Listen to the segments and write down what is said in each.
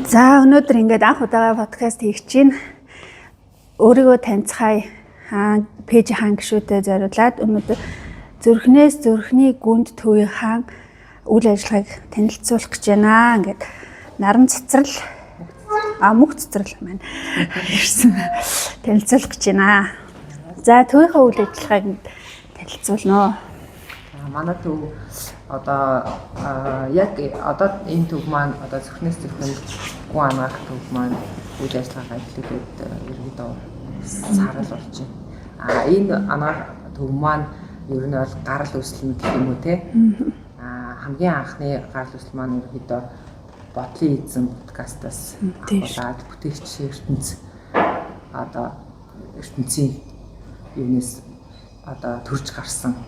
За өнөөдөр ингээд анх удаага подкаст хийх чинь өөрийгөө танилцхай пэйж хаан гişүүдэд зориулаад өнөөдөр зүрхнээс зүрхний гүнд төвийн хаан үйл ажиллагааг танилцуулах гэж байна. Ингээд наран цэцэрлэл мөх цэцэрлэл маань ирсэн танилцуулах гэж байна. За төвийнхөө үйл ажиллагааг танилцуулнаа. Манай төв одоо яг одоо энэ төв маань одоо зүрхнээс зүрхэнд гүн анаах төв маань үйл ажиллагаа эхлүүлээд ерөнхийдөө сарал болж байна. Энэ анаах төв маань ер нь бол гарал үүслэн гэх юм уу те. Хамгийн анхны гарал үүсэл маань ерөнхийдөө бодлын эзэн подкастаас аваад бүтээгч ертөнц одоо ертөнцийн юунес одоо төрж гарсан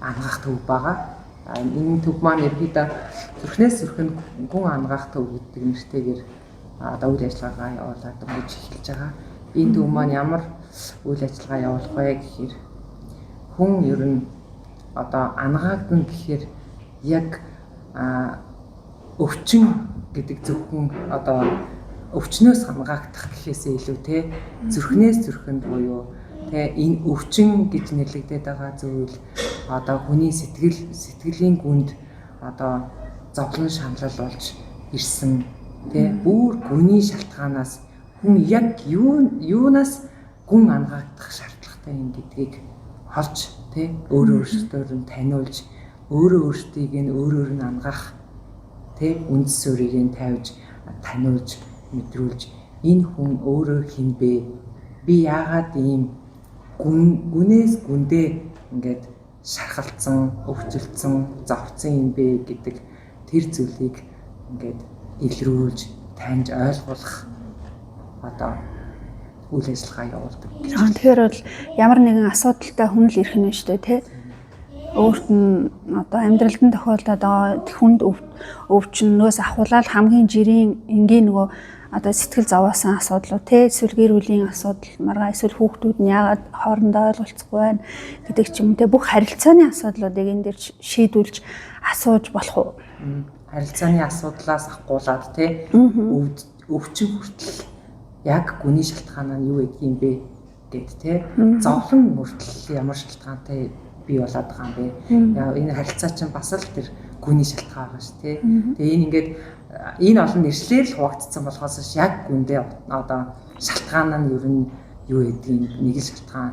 ангаах төв байгаа. Энэ төв маань ерөнхийдөө зүрхнээс зүрхэнд гүн ангаах төв гэдэг нэртэйгээр одоо үйл ажиллагаа явуулаад өгч эхэлж байгаа. Энэ төв маань ямар үйл ажиллагаа явуулах вэ гэхээр хүн ер нь одоо ангаагдан гэхээр яг өвчин гэдэг зөвхөн одоо өвчнөөс хамгаагдах гэхээсээ илүү те зүрхнээс зүрхэнд буюу тэ энэ өвчин гэж нэрлэгдээд байгаа зүйл одоо хүний сэтгэлийн гүнд одоо зовлон шаналл болж ирсэн тэ бүр гүний шалтгаанаас хүн яг юунаас гүн ангаагдах шаардлагатай юм гэдгийг олж тэ өөрөө өөртөө нь таниулж өөрөө өөртийг нь өөрөөр нь ангаах тэ үндэс суурийг нь тавьж таниулж мэдрүүлж энэ хүн өөрөө хин бэ би яагаад ийм гүнээс гүндээ ингээд шархалцсан, өвчлөлтсөн, зовцсон юм бэ гэдэг тэр зүйлийг ингээд илрүүлж, таньж ойлгуулах одоо үйл ажиллагаа явуулдаг. Тэгэхээр бол ямар нэгэн асуудалтай хүн л ирэх нь шүү дээ, тий? Өөрт нь одоо амьдралд нь тохиолдоод байгаа хүнд өвчнөөс ахуулаад хамгийн жирийн энгийн нөгөө одоо сэтгэл зовоосон асуудлууд те эсвэл гэр бүлийн асуудал маргаа эсвэл хүүхдүүд нь яагаад хоорондоо ойлголцохгүй байна гэдэг ч юм те бүх харилцааны асуудлуудыг энэ дээр шийдүүлж асууж болох уу? Харилцааны асуудлаас ахгуулаад те өвчин хүртэл яг гүний шалтгаан нь юу гэдэг юм бэ гэд те зовлон хүртэл ямар шалтгаантай бий болоод байгаа юм бэ? Энэ харилцаа чинь бас л тэр гүний шалтгаан байгаа шүү те. Тэгээ энэ ингээд энэ олон нэршлэр л хуваагдсан болохоос яг гүндээ одоо шалтгаан нь ер нь юу гэдгийг нэг л шалтгаан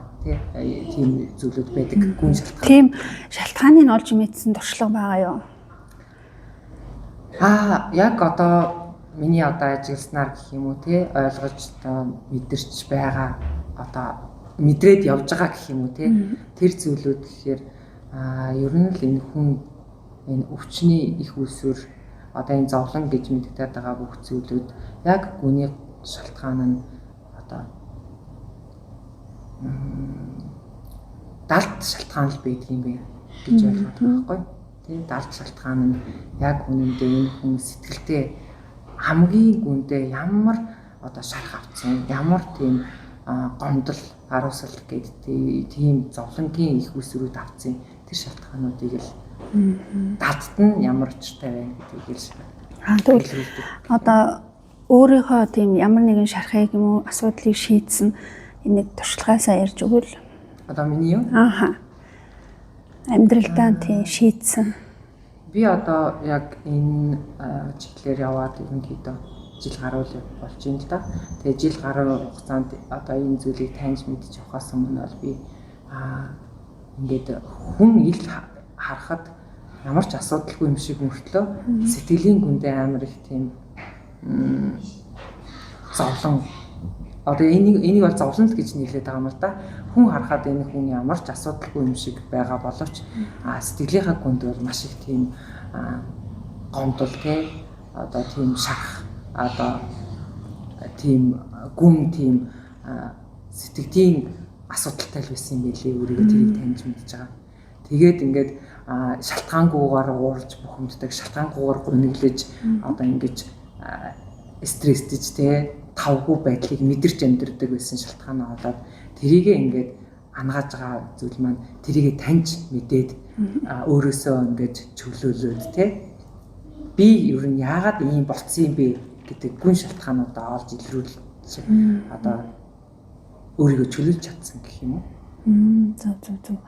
тийм зүйлүүд байдаг гүн шалтгаан. Тийм шалтгааныг олж мэдсэн туршлага байгаа юу? Яг одоо миний одоо ажилласнаар гэх юм уу те ойлгож одоо мэдэрч байгаа одоо мэдрээд явж байгаа гэх юм уу те тэр зүйлүүд гэхээр ер нь л энэ хүн энэ өвчний их усүр одоо энэ зовлон гэж мэддэг байгаа бүх зүйлүүд яг гүний шалтгаан нь одоо далд шалтгаан л байдаг юм бэ гэж ойлгоод байгаа байхгүй. Тийм далд шалтгаан нь яг үнэндээ энэ хүн сэтгэлдээ хамгийн гүндээ ямар одоо шарх авцсан ямар тийм гомдол харуулсал гэдэг тийм зовлонгийн их усрүүд авцсан тэр шалтгаануудыг л дадд нь ямар учиртай байна гэдгийг л тэгвэл одоо өөрийнхөө тийм ямар нэгэн шархыг юм уу асуудлыг шийдсэн энэ туршлагаасаа ярьж өгвөл одоо миний юу? Амьдралдаа тийм шийдсэн. Би одоо яг энэ чиглэлээр яваад ерөнхийдөө жил гаруй болж байна л да. Тэгээ жил гаруй хугацаанд одоо энэ зүйлийг таньж мэдж явахаас өмнө бол би ингээд хүн ил харахад ямар ч асуудалгүй юм шиг мөртлөө сэтгэлийн гүндээ амар их тийм зовлон одоо энийг бол зовлон л гэж нэрлэдэг байгаа юм л да. Хүн харахад энэ хүн ямар ч асуудалгүй юм шиг байгаа боловч сэтгэлийнхаа гүнд бол маш их тийм гомдол те одоо тийм шарх одоо тийм гүн тийм сэтгэлийн асуудалтай л байсан юм байлээ өөрийгөө тэрийг таньж мэдж байгаа. Тэгээд ингээд шалтгаангүйгээр уурж бухимддаг, шалтгаангүйгээр гуниглаж одоо ингэж стресстэж те тавгүй байдлыг мэдэрч амьдрдаг байсан шалтгаанаа болоод тэрийгээ ингээд ангааж байгаа зүйл маань тэрийгээ таньж мэдээд өөрөөсөө ингээд чөлөөлөөд те би ер нь яагаад ийм болцсон юм бэ гэдэг гүн шалтгаануудаа олж илрүүлж одоо өөрийгөө чөлөөлж чадсан гэх юм уу? Зөв.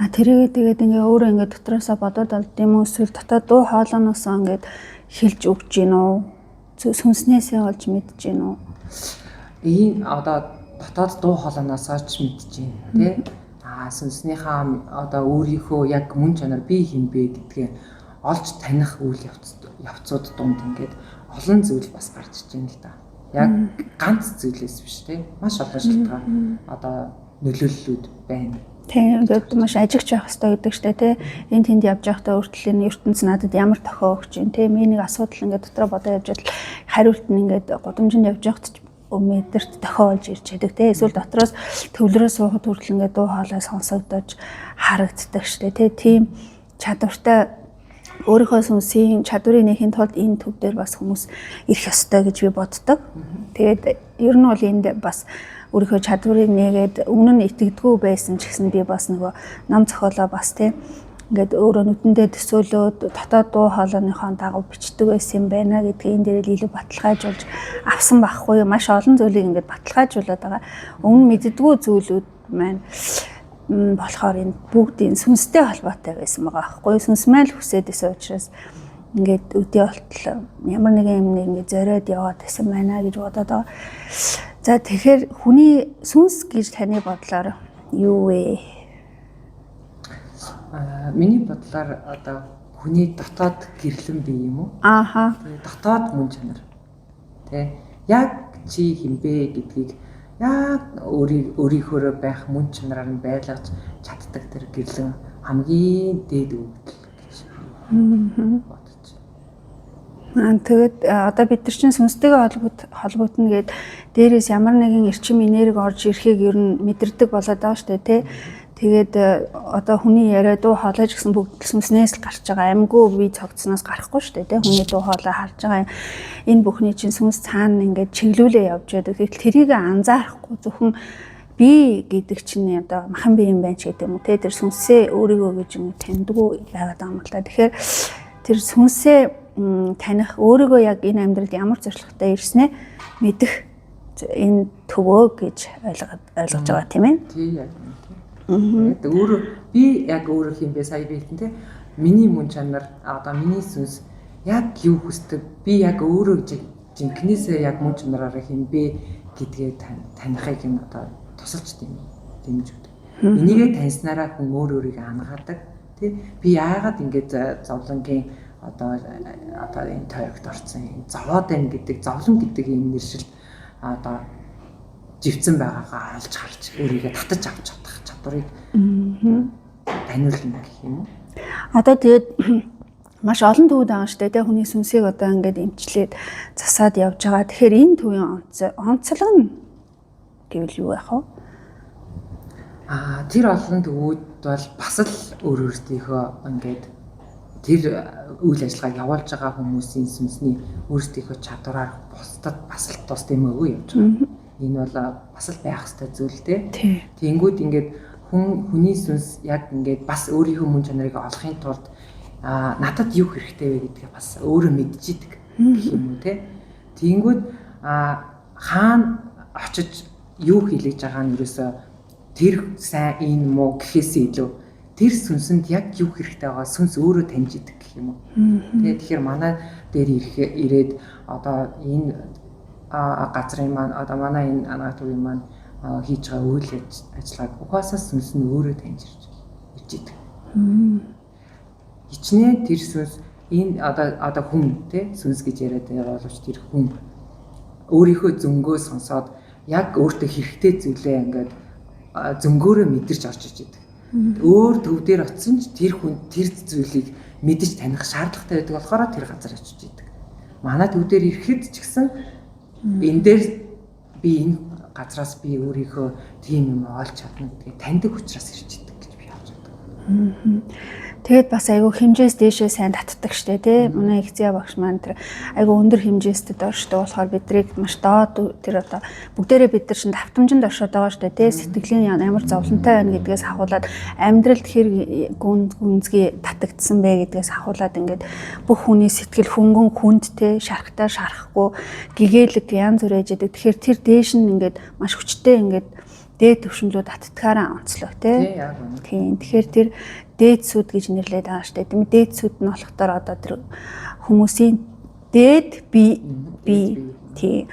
Тэрийгээ тэгээд ингээ өөрөө ингээ дотроосоо бодоод алд юм уу эсвэл дотоод дуу хоолойноосоо ингээ хэлж өгч гин үү? Сүнснээсээ олж мэдж гин үү? Ийм одоо дотоод дуу хоолойноос олж мэдж гин тий. Сүнснийхаа одоо өөрийнхөө яг мөн чанар би хинбэ гэдгээ олж таних үйл явцууд дунд ингээд олон зүйл бас гарч иж байна л да. Яг ганц зүйлээс биш тий. Маш олон шалтгаан одоо нөлөөллүүд байна. Тийм ингээд маш ажигч байх хэрэгтэй гэдэг чтэй тий. Энд тэнд явж байхдаа өөртөө энэ ертөнц надад ямар тохио өгч юм тий. Миний нэг асуудал ингээд дотроо бодоо явж байвал хариулт нь ингээд гудамжинд явж байхад өмөдөрт тохиолж ирж байдаг тий. Эсвэл дотроос төвлөрөө суухад хүртэл ингээд дуу хоолой сонсогдож харагддаг штэ тий. Тийм чадвартай өөрийнхөө сүнсийн чадварыг нэхийн тулд энэ төв дээр бас хүмүүс ирэх ёстой гэж би боддог. Тэгээд ер нь бол энд бас өөрийнхөө чадварыг нээгээд өмнө нь итгэдэггүй байсан ч гэсэн би бас нөгөө ном зохиолоо бас тий ингээд өөрөө нүдэндээ төсөөлөөд дотоод дуу хоолойныхоо дагуу бичдэг байсан юм байна гэдгийг энэ дээр илүү баталгаажуулж авсан байхгүй юу. Маш олон зүйлийг ингээд баталгаажуулаад байгаа. Өмнө мэддэггүй зүйлүүд маань болохоор энэ бүгдийн сүнстэй холбоотой байсан байгаа байхгүй юу. Сүнсмэл хүсээд байсан учраас ингээд өдөө болтол ямар нэгэн юм ингээд зориод яваад байсан байна гэж бодоод байгаа. За тэгэхээр хүний сүнс гэж таны бодлоор юу вэ? Миний бодлоор одоо хүний дотоод гэрлэн бий юм уу? Дотоод мөн чанар. Тэ яг чи хинбэ гэдгийг яг өөрийнхөө байх мөн чанараар нь байлгаж чаддаг тэр гэрлэн хамгийн дээд өвдөл гэж бодож байна. Тэгээд одоо бид нар чинь сүнстэйгээ холбогдно гээд дээрээс ямар нэгэн эрчим энерги орж ирэхийг ер нь мэдэрдэг болоод байгаа шүү дээ тий. Тэгээд одоо хүний яриа дуу хоолой ч гэсэн бүгд сүнснээс л гарч байгаа. Амьгүй бие цогцсноос гарахгүй шүү дээ тий. Хүний дуу хоолой харж байгаа энэ бүхний чинь сүнс цаана ингээд чиглүүлээ явж байдаг. Тэгэл тэрийг анзаарахгүй зөвхөн би гэдэг чинь одоо махан бие юм байна ч гэдэг юм уу тий. Тэр сүнсээ өөрийгөө гэж юм таньдгүй байгаад байгаа юм л та. Тэгэхээр тэр сүнсээ таних өөрийгөө яг энэ амьдралд ямар зорилготой ирснээ мэдэх энэ төвөө гэж ойлгож байгаа тийм ээ. Тий яг тийм. Тэгээд би яг өөрөө хинбэ сая би хэлсэн те. Миний мөн чанар одоо миний сүнс яг юу хүсдэг би яг өөрөө жинкнээсээ яг мөн чанараараа хинбэ гэдгээ танихыг нь одоо тусалж дэмж өгдөг. Энийгээ таньснараа хүн өөрийгөө ангаадаг тий. Би яагаад ингэж зовлонгийн одоо энэ тойрогт орсон зовоод байна гэдэг зовлон гэдэг энэ нэршил одоо живцэн байгаагаа олж харж өөрийгөө татаж авч чадах чадварыг таниулна гэх юм уу? Одоо тэгээд маш олон төвд байгаа шүү дээ. Хүний сүнсийг одоо ингээд эмчлээд засаад явж байгаа. Тэгэхээр энэ төвийн онцлог нь гэвэл юу байх вэ? Тэр олон төвүүд бол бас л өөрөөсдийнхөө ингээд тэр үйл ажиллагааг явуулж байгаа хүмүүсийн сүнсний өөрсдийнхөө чадвараар бусдад бас л тус дэмээгөө явж байгаа. Энэ бол бас л байх ёстой зүйл дээ. Тэнгүүд ингээд хүний сүнс яг ингээд бас өөрийнхөө мөн чанарыг олохын тулд надад юу хэрэгтэй вэ гэдгээ бас өөрөө мэдчихэдэг гэх юм уу те. Тэнгүүд хаана очиж юу хийлгэж байгаа нь ерөөсөө тэр сайн энэ муу гэхээсээ илүү тэр сүнсэнд яг юу хэрэгтэй байгаа сүнс өөрөө таньж идэг гэх юм уу. Тэгэхээр манай дээр ирээд одоо энэ газрын маань одоо манай энэ анагаатгийн маань хийж байгаа үйл ажиллагааг угаасаа сүнс нь өөрөө таньж ирж идэг. Хичнээн тэр сүнс энэ одоо хүн те сүнс гэж яриад байгаа боловч тэр хүн өөрийнхөө зөнгөө сонсоод яг өөртөө хэрэгтэй зүйлээ ингээд зөнгөөрөө мэдэрч орж иж идэг. Өөр төв дээр очсон ч тэр хүн тэр зүйлийг мэдэж таних шаардлагатай байдаг болохоор тэр газар очиж идэг. Манай төв дээр ирэхэд ч гэсэн энэ дээр би энэ газраас би өөрийнхөө тийм юм олж чадна гэдгийг таньдаг учраас ирж идэг гэж би харж байна. Тэгээд бас айгүй хэмжээс дээшээ сайн татдаг штэ тий. Манай ихзээ багш маань тэр айгүй өндөр хэмжээстэд оршдог болохоор бидрийг маш доод тэр одоо бүгдээрээ бид нар чинь давтамжинд оршоод байгаа штэ тий. Сэтгэлийн ямар зовлонтой байна гэдгээс ахуулаад амьдралд хэр гүнзгий татагдсан бэ гэдгээс ахуулаад ингээд бүх хүний сэтгэл хөнгөн хүндтэй шарахтай шарахгүй гэгээлэг янз бүр ээж идэг. Тэгэхээр тэр дээш нь ингээд маш хүчтэй ингээд дээд төвшинлүүд татдгаараа онцлог тий. Тийм. Тэгэхээр тэр дээдсүүд гэж нэрлэдэг байгаа шүү дээ. Тийм дээдсүүд нь болохоор одоо тэр хүмүүсийн дээд би тий.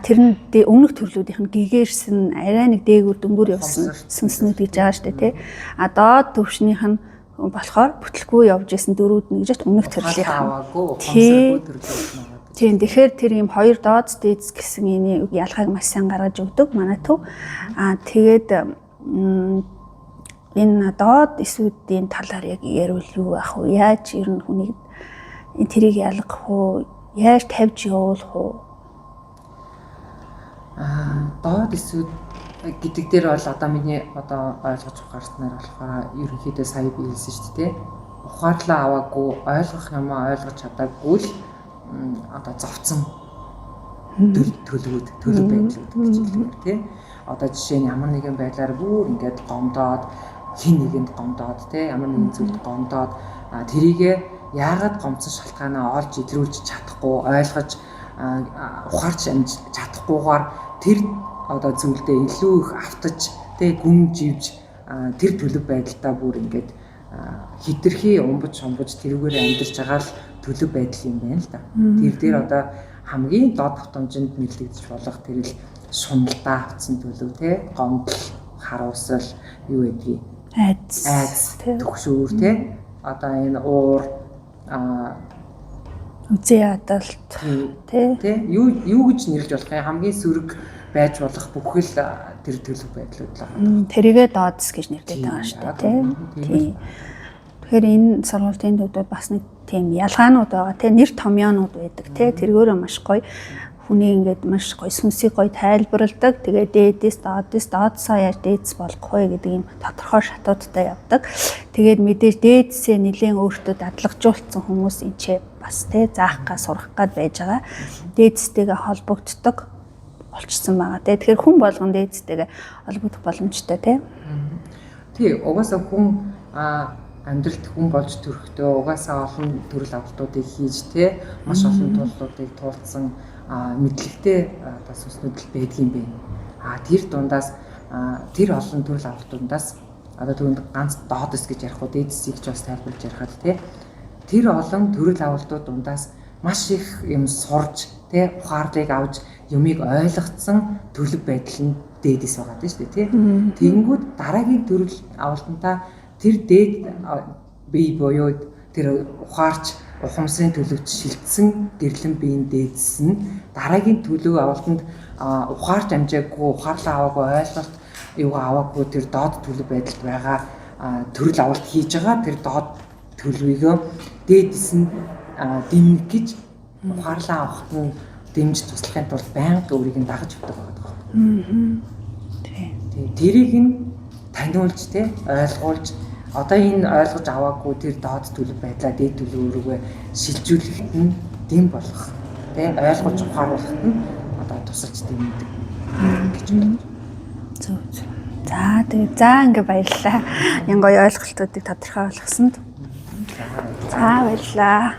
Тэр нь өмнөх төрлүүдийнх нь гэгээрсэн арай нэг дээгүүр дөнгөр явсан сүнснүүд гэж байгаа шүү дээ тий. Доод төвшнийх нь болохоор бүтлгүй явж исэн дөрүүд нь гэж өмнөх төрлийнх нь. Тийм тэгэхээр тэр ийм хоёр доод дээдс гэсэн энэ ялгааг маш сайн гаргаж өгдөг манай төв. Тэгээд энэ доод эсүүдийн талаар яг ярил юу ах вэ? Яаж ер нь хүнийг тэрийг ялгах уу? Яаж тавьж явуулах уу? Доод эсүүд гэдэг дээр бол одоо миний одоо ойлгож ухаарснаар болохоор ерөнхийдөө сая би хэлсэн шүү дээ. Ухаарлаа аваагүй ойлгох юм ойлгож чадаагүй л одоо зовцсон төлөвүүд төлөв байдлууд гэж хэлдэг тий. Одоо жишээ нь ямар нэгэн байдлаар бүр ингээд гомдоод хин нэгэнд гомдоод тий ямар нэгэн зүйлд гомдоод тэрийгэ яагаад гомдсон шалтгаанаа олж идрүүлж чадахгүй ойлгож ухаарч амж чадахгүйгээр тэр одоо зүйлдээ илүү их автаж тий гүн живж тэр төлөв байдалтай бүр ингээд хитрхи умбаж тэрүүгээр амьдарч байгаа л төлөв байдал юм байна л да. Тэр дээр одоо хамгийн доод давтамжинд нэрлэгдэж болох тэр л шуналдаа авцсан төлөв те гомдол харуусал юу гэдгийг айц төгшөөр те одоо энэ уур үзээ ядалт те юу гэж нэрлэж болох юм хамгийн сөрөг байж болох бүхэл тэр төлөв байдлууд л байна. Тэрийгэ доодс гэж нэрлэдэг байгаа шүү дээ те. Тэгэхээр энэ сургуулийн төвд бас нэг тийм ялгаанууд байгаа те нэр томьёонууд байдаг те тэргөөрөө маш гоё хүний ингээд маш гоё сүнсийг гоё тайлбарладаг. Тэгээ дээдээс доодсоо яаж дээдс болох вэ гэдэг юм тодорхой шатуудтай явдаг. Тэгээд мэдээж дээдсээ нэлээд өөртөө дадлагжуулсан хүмүүс энэ бас те заах га сурах гад байж байгаа. Дээдстэйгээ холбогддог болчихсон байгаа те. Тэгэхээр хүн болгон дээдстэйгээ холбогдох боломжтой те. Тий угаасаа хүн амьдралд хүн болж төрөхдөө угаасаа олон төрөл авалтуудыг хийж те маш олон туллуудыг туулсан мэдлэгтэй одоо сүнснүүд байдгийн бэ. Тэр дундаас тэр олон төрөл авалтуудаас одоо түрүүнд ганц доодс гэж ярих уу дээдсийг ч бас тайлбарлаж ярихад те тэр олон төрөл авалтууд дундаас маш их юм сурж те ухаарлыг авч юмыг ойлгоцсон төлөв байдал нь дээдэс байгаа тийм шүү дээ те. Тэгэнгүүт дараагийн төрөл авалтантаа тэр дээд бие буюу тэр ухаарч ухамсарын төлөвч шилжсэн гэрлэн биеийн дээдс нь дараагийн төлөв авалтанд ухаарч амжаагүй ухаарлаа аваагүй ойлголт юу аваагүй тэр доод төлөв байдалд байгаа төрөл авалт хийж байгаа тэр доод төлөвийг дээдс нь дэмнэх гэж ухаарлаа авахт нь дэмж туслахын тулд байнга өөрийг нь дагаж өгдөг байгаа. Тэрийг нь таниулж те ойлгуулж одоо энэ ойлгож аваагүй тэр доод төлөв байдлаа дээд төлөв өөрөөгөө шилжүүлэхэд нь дэм болох те ойлгож ухааруулахад нь одоо тусалж дэмдэг гэж байна. Зөв. За ингээ баярлалаа. Янгой ойлголтуудыг тодорхой болгосонд. За баярлалаа.